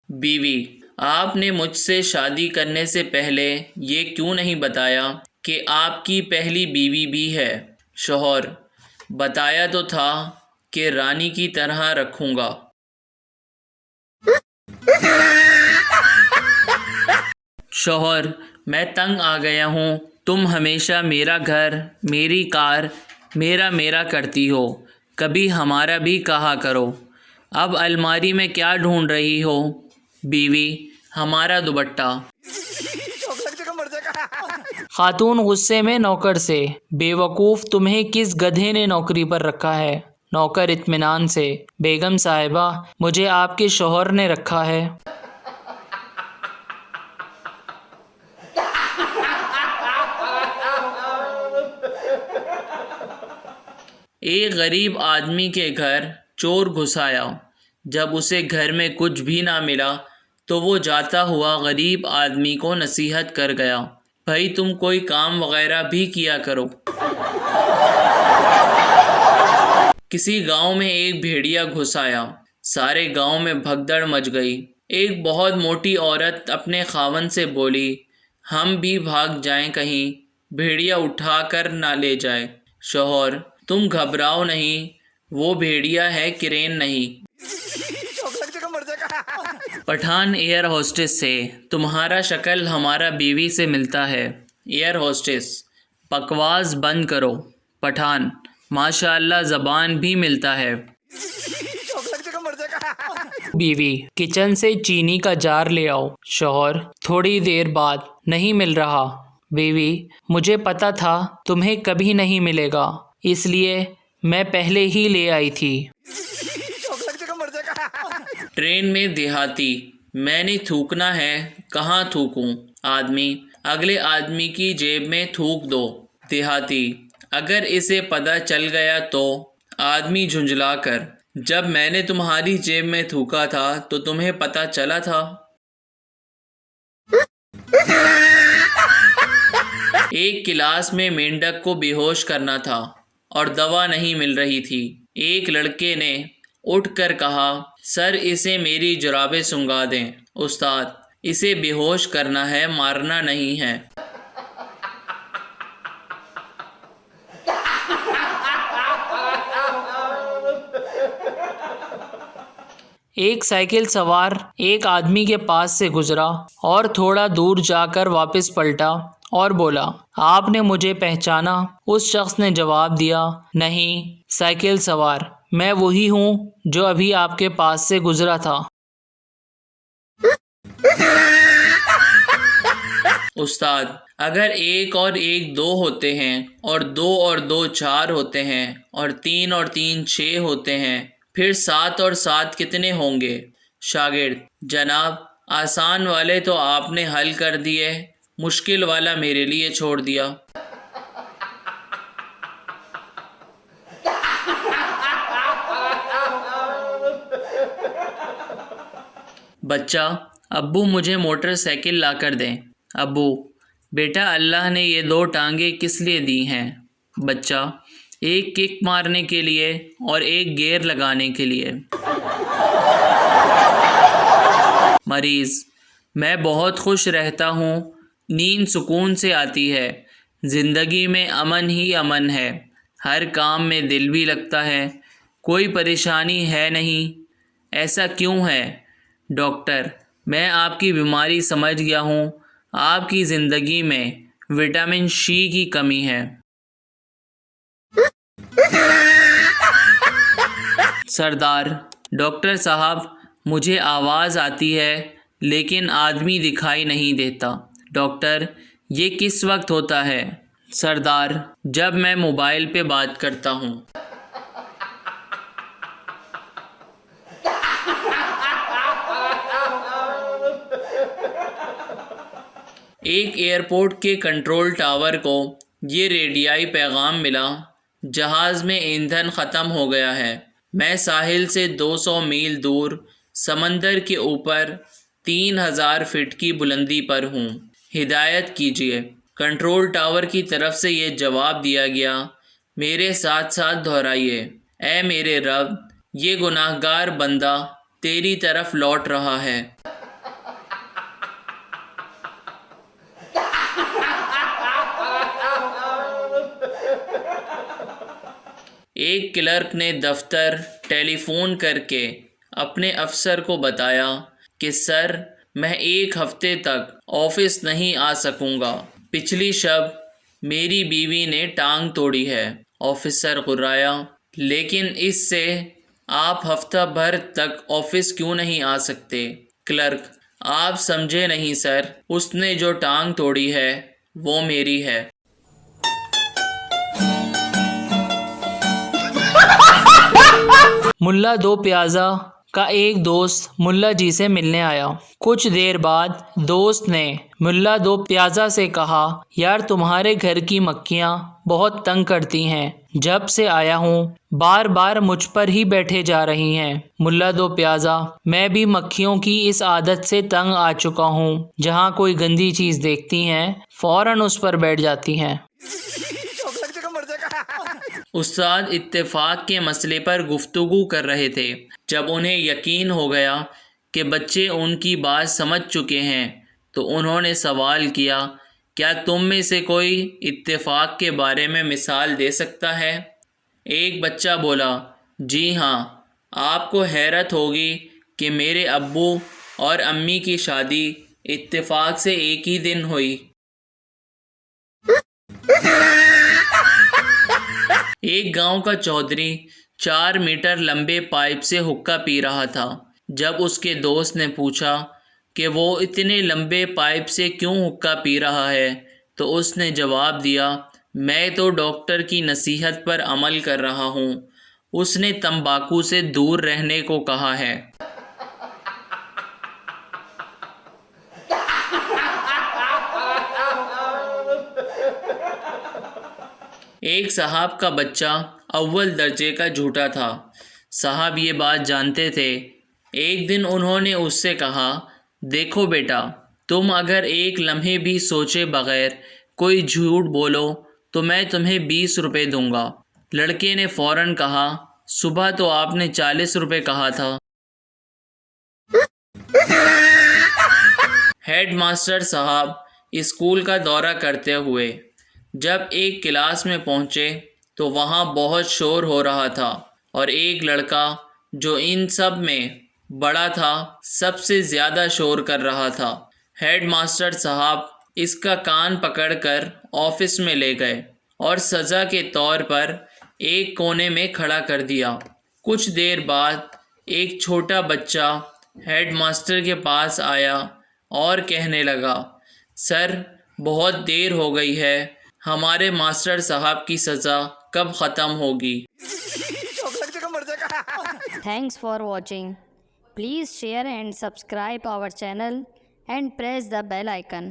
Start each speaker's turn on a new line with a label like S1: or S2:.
S1: بیوی: آپ نے مجھ سے شادی کرنے سے پہلے یہ کیوں نہیں بتایا کہ آپ کی پہلی بیوی بھی ہے؟ شوہر: بتایا تو تھا کہ رانی کی طرح رکھوں گا۔ شوہر: میں تنگ آ گیا ہوں، تم ہمیشہ میرا گھر، میری کار، میرا کرتی ہو، کبھی ہمارا بھی کہا کرو۔ اب الماری میں کیا ڈھونڈ رہی ہو؟ بیوی: ہمارا دوپٹہ۔ خاتون غصے میں نوکر سے: بے وقوف، تمہیں کس گدھے نے نوکری پر رکھا ہے؟ نوکر اطمینان سے: بیگم صاحبہ، مجھے آپ کے شوہر نے رکھا ہے۔ ایک غریب آدمی کے گھر چور گھس آیا۔ جب اسے گھر میں کچھ بھی نہ ملا تو وہ جاتا ہوا غریب آدمی کو نصیحت کر گیا: بھائی تم کوئی کام وغیرہ بھی کیا کرو۔ کسی گاؤں میں ایک بھیڑیا گھس آیا۔ سارے گاؤں میں بھگدڑ مچ گئی۔ ایک بہت موٹی عورت اپنے خاوند سے بولی: ہم بھی بھاگ جائیں کہیں بھیڑیا اٹھا کر نہ لے جائے۔ شوہر: تم گھبراؤ نہیں، وہ بھیڑیا ہے، کرین نہیں۔ پٹھان ایئر ہوسٹس سے: تمہارا شکل ہمارا بیوی سے ملتا ہے۔ ایئر ہوسٹس: بکواس بند کرو۔ پٹھان: ماشاء اللہ، زبان بھی ملتا ہے۔ بیوی: کچن سے چینی کا جار لے آؤ۔ شوہر: تھوڑی دیر بعد۔ نہیں مل رہا۔ بیوی: مجھے پتا تھا تمہیں کبھی نہیں ملے گا، اس لیے میں پہلے ہی لے آئی تھی۔ ٹرین میں دیہاتی: میں نے تھوکنا ہے، کہاں تھوکوں؟ آدمی: اگلے آدمی کی جیب میں تھوک دو۔ دیہاتی: اگر اسے پتہ چل گیا تو؟ آدمی جھنجھلا کر: جب میں نے تمہاری جیب میں تھوکا تھا تو تمہیں پتہ چلا تھا؟ ایک کلاس میں مینڈک کو بے ہوش کرنا تھا اور دوا نہیں مل رہی تھی۔ ایک لڑکے نے اٹھ کر کہا: سر، اسے میری جرابیں سنگھا دیں۔ استاد: اسے بے ہوش کرنا ہے، مارنا نہیں ہے۔ ایک سائیکل سوار ایک آدمی کے پاس سے گزرا اور تھوڑا دور جا کر واپس پلٹا اور بولا: آپ نے مجھے پہچانا؟ اس شخص نے جواب دیا: نہیں۔ سائیکل سوار: میں وہی ہوں جو ابھی آپ کے پاس سے گزرا تھا۔ استاد: اگر ایک اور ایک دو ہوتے ہیں اور دو اور دو چار ہوتے ہیں اور تین اور تین 6 ہوتے ہیں، پھر 7 اور 7 کتنے ہوں گے؟ شاگرد: جناب، آسان والے تو آپ نے حل کر دیے، مشکل والا میرے لیے چھوڑ دیا۔ بچہ: ابو مجھے موٹر سائیکل لا کر دیں۔ ابو: بیٹا، اللہ نے یہ 2 ٹانگیں کس لیے دی ہیں؟ بچہ: ایک کک مارنے کے لیے اور ایک گیئر لگانے کے لیے۔ مریض: میں بہت خوش رہتا ہوں، نیند سکون سے آتی ہے، زندگی میں امن ہی امن ہے، ہر کام میں دل بھی لگتا ہے، کوئی پریشانی ہے نہیں۔ ایسا کیوں ہے؟ ڈاکٹر: میں آپ کی بیماری سمجھ گیا ہوں، آپ کی زندگی میں وٹامن C کی کمی ہے۔ سردار: ڈاکٹر صاحب، مجھے آواز آتی ہے لیکن آدمی دکھائی نہیں دیتا۔ ڈاکٹر: یہ کس وقت ہوتا ہے؟ سردار: جب میں موبائل پہ بات کرتا ہوں۔ ایک ایئرپورٹ کے کنٹرول ٹاور کو یہ ریڈیائی پیغام ملا: جہاز میں ایندھن ختم ہو گیا ہے، میں ساحل سے 200 میل دور سمندر کے اوپر 3000 فٹ کی بلندی پر ہوں، ہدایت کیجیے۔ کنٹرول ٹاور کی طرف سے یہ جواب دیا گیا: میرے ساتھ ساتھ دہرائیے: اے میرے رب، یہ گناہگار بندہ تیری طرف لوٹ رہا ہے۔ ایک کلرک نے دفتر ٹیلی فون کر کے اپنے افسر کو بتایا کہ سر میں 1 ہفتے تک آفس نہیں آ سکوں گا، پچھلی شب میری بیوی نے ٹانگ توڑی ہے۔ آفیسر غرایا، لیکن اس سے آپ ہفتہ بھر تک آفس کیوں نہیں آ سکتے؟ کلرک، آپ سمجھے نہیں سر، اس نے جو ٹانگ توڑی ہے وہ میری ہے۔
S2: ملا دو پیازا کا ایک دوست ملا جی سے ملنے آیا۔ کچھ دیر بعد دوست نے ملا دو پیازا سے کہا، یار تمہارے گھر کی مکھیاں بہت تنگ کرتی ہیں، جب سے آیا ہوں بار بار مجھ پر ہی بیٹھے جا رہی ہیں۔ ملا دو پیازا، میں بھی مکھیوں کی اس عادت سے تنگ آ چکا ہوں، جہاں کوئی گندی چیز دیکھتی ہیں فوراً اس پر بیٹھ جاتی ہیں۔
S1: استاد اتفاق کے مسئلے پر گفتگو کر رہے تھے۔ جب انہیں یقین ہو گیا کہ بچے ان کی بات سمجھ چکے ہیں تو انہوں نے سوال کیا، کیا تم میں سے کوئی اتفاق کے بارے میں مثال دے سکتا ہے؟ ایک بچہ بولا، جی ہاں، آپ کو حیرت ہوگی کہ میرے ابو اور امی کی شادی اتفاق سے ایک ہی دن ہوئی۔ ایک گاؤں کا چودھری 4 میٹر لمبے پائپ سے حقہ پی رہا تھا۔ جب اس کے دوست نے پوچھا کہ وہ اتنے لمبے پائپ سے کیوں حقہ پی رہا ہے تو اس نے جواب دیا، میں تو ڈاکٹر کی نصیحت پر عمل کر رہا ہوں، اس نے تمباکو سے دور رہنے کو کہا ہے۔ ایک صاحب کا بچہ اول درجے کا جھوٹا تھا۔ صاحب یہ بات جانتے تھے۔ ایک دن انہوں نے اس سے کہا، دیکھو بیٹا، تم اگر ایک لمحے بھی سوچے بغیر کوئی جھوٹ بولو تو میں تمہیں 20 روپے دوں گا۔ لڑکے نے فوراً کہا، صبح تو آپ نے 40 روپے کہا تھا۔ ہیڈ ماسٹر صاحب اسکول کا دورہ کرتے ہوئے جب ایک کلاس میں پہنچے تو وہاں بہت شور ہو رہا تھا اور ایک لڑکا جو ان سب میں بڑا تھا سب سے زیادہ شور کر رہا تھا۔ ہیڈ ماسٹر صاحب اس کا کان پکڑ کر آفس میں لے گئے اور سزا کے طور پر ایک کونے میں کھڑا کر دیا۔ کچھ دیر بعد ایک چھوٹا بچہ ہیڈ ماسٹر کے پاس آیا اور کہنے لگا، سر بہت دیر ہو گئی ہے، ہمارے ماسٹر صاحب کی سزا کب ختم ہوگی؟
S3: Thanks for watching. Please share and subscribe our channel and press the bell icon.